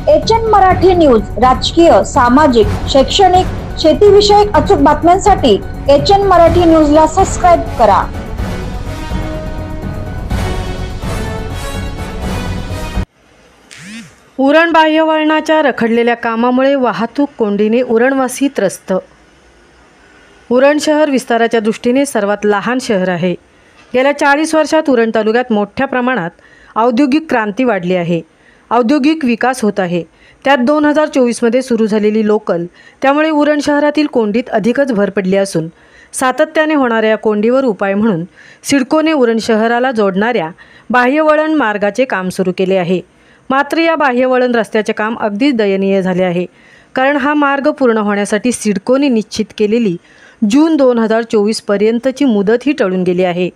HN Marathi news राजकीय, सामाजिक, शैक्षणिक, शेतीविषयक अचूक बातम्यांसाठी HN मराठी न्यूजला सबस्क्राईब करा। उरण बाह्यवळणाच्या रखडलेल्या कामामुळे वाहतूक कोंडीने उरणवासी त्रस्त। उरण शहर विस्ताराच्या दृष्टीने सर्वात लहान शहर आहे। गेल्या 40 वर्षात उरण तालुक्यात मोठ्या प्रमाणात औद्योगिक क्रांती वाढली आहे। औद्योगिक विकास होत आहे। त्यात 2024 मध्ये सुरू झालेली लोकल त्यामुळे उरण शहरातील कोंडीत अधिकच भर पडली असून सातत्याने होणाऱ्या कोंडीवर उपाय म्हणून सिडकोने उरण शहराला जोडणाऱ्या बाह्यवळण मार्गाचे काम सुरू केले आहे। मात्र या बाह्यवळण रस्त्याचे काम अगदीच दयनीय झाले आहे, कारण हा मार्ग पूर्ण होण्यासाठी सिडकोने निश्चित केलेली जून 2024 पर्यंतची मुदत ही टळून गेली आहे।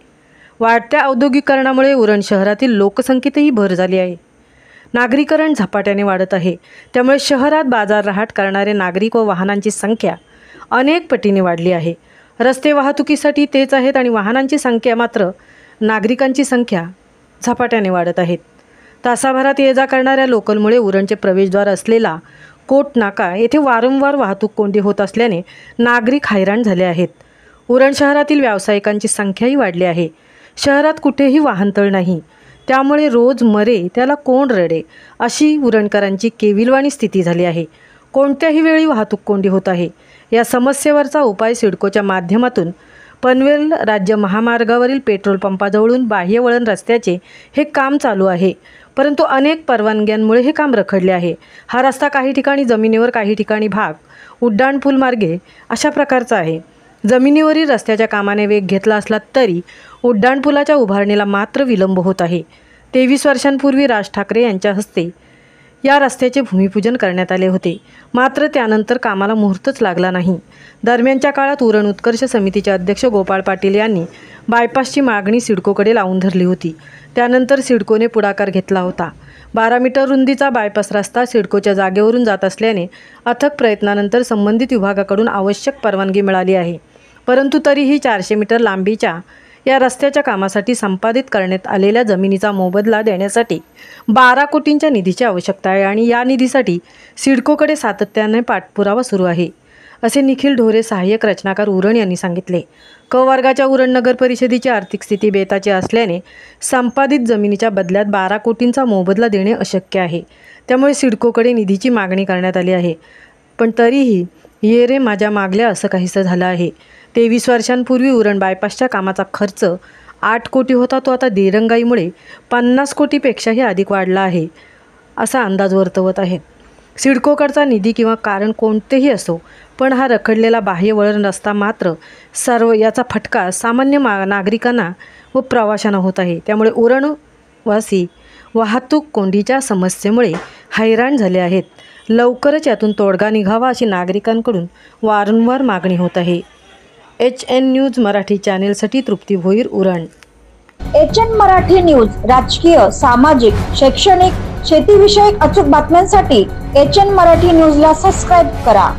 वाढत्या औद्योगिकरणामुळे उरण शहरातील लोकसंख्येतही भर झाली आहे। नागरीकरण झपाट्याने वाढत आहे, त्यामुळे शहरात बाजार रहाट करणारे नागरिक व वाहनांची संख्या अनेक पटीने वाढली आहे। रस्ते वाहतुकीसाठी तेच आहेत आणि वाहनांची संख्या मात्र नागरिकांची संख्या झपाट्याने वाढत आहेत। तासाभरात ये जा करणाऱ्या लोकलमुळे उरणचे प्रवेशद्वार असलेला कोट नाका येथे वारंवार वाहतूक कोंडी होत असल्याने नागरिक हैराण झाले आहेत। उरण शहरातील व्यावसायिकांची संख्याही वाढली आहे। शहरात कुठेही वाहनतळ नाही, त्यामुळे रोज मरे त्याला कोण रडे अशी उरणकरांची केविलवाणी स्थिती झाली आहे। कोणत्याही वेळी वाहतूक कोंडी होत आहे। या समस्येवरचा उपाय सिडकोच्या माध्यमातून पनवेल राज्य महामार्गावरील पेट्रोल पंपाजवळून बाह्यवळण रस्त्याचे हे काम चालू आहे, परंतु अनेक परवानग्यांमुळे हे काम रखडले आहे। हा रस्ता काही ठिकाणी जमिनीवर, काही ठिकाणी भाग उड्डाणपूल मार्गे अशा प्रकारचा आहे। जमिनीवरील रस्त्याच्या कामाने वेग घेतला असला तरी उड्डाणपुलाच्या उभारणीला मात्र विलंब होत आहे। 23 वर्षांपूर्वी राज ठाकरे यांच्या हस्ते या रस्त्याचे भूमिपूजन करण्यात आले होते, मात्र त्यानंतर कामाला मुहूर्तच लागला नाही। दरम्यानच्या काळात उरण उत्कर्ष समितीचे अध्यक्ष गोपाळ पाटील यांनी बायपासची मागणी सिडकोकडे लावून धरली होती। त्यानंतर सिडकोने पुढाकार घेतला होता। 12 मीटर रुंदीचा बायपास रस्ता सिडकोच्या जागेवरून जात असल्याने अथक प्रयत्नानंतर संबंधित विभागाकडून आवश्यक परवानगी मिळाली आहे, परंतु तरीही 400 मीटर लांबीच्या या रस्त्याच्या कामासाठी संपादित करण्यात आलेल्या जमिनीचा मोबदला देण्यासाठी 12 कोटींच्या निधीची आवश्यकता आहे आणि या निधीसाठी सिडकोकडे सातत्याने पाठपुरावा सुरू आहे, असे निखिल ढोरे, सहाय्यक रचनाकार, उरण यांनी सांगितले। क वर्गाच्या उरण नगर परिषदेची आर्थिक स्थिती बेताची असल्याने संपादित जमिनीच्या बदल्यात 12 कोटींचा मोबदला देणे अशक्य आहे, त्यामुळे सिडकोकडे निधीची मागणी करण्यात आली आहे। पण तरीही ये रे माझ्या मागल्या असं काहीसं झालं आहे। 23 वर्षांपूर्वी उरण बायपासच्या कामाचा खर्च 8 कोटी होता, तो आता दिरंगाईमुळे 50 कोटीपेक्षाही अधिक वाढला आहे, असा अंदाज वर्तवत आहेत। सिडकोकडचा निधी किंवा कारण कोणतेही असो, पण हा रखडलेला बाह्यवळण रस्ता मात्र याचा फटका सामान्य नागरिकांना व प्रवाशांना होत आहे। त्यामुळे उरणवासी वाहतूक कोंडीच्या समस्येमुळे हैराण झाले आहेत। लवकरच यातून तोडगा निघावा अशी नागरिकांकडून वारंवार मागणी होत आहे। HN न्यूज मराठी चॅनेलसाठी तृप्ती भोईर, उरण। HN मराठी न्यूज राजकीय, सामाजिक, शैक्षणिक, शेतीविषयक अचूक बातम्यांसाठी HN मराठी न्यूजला सबस्क्राईब करा।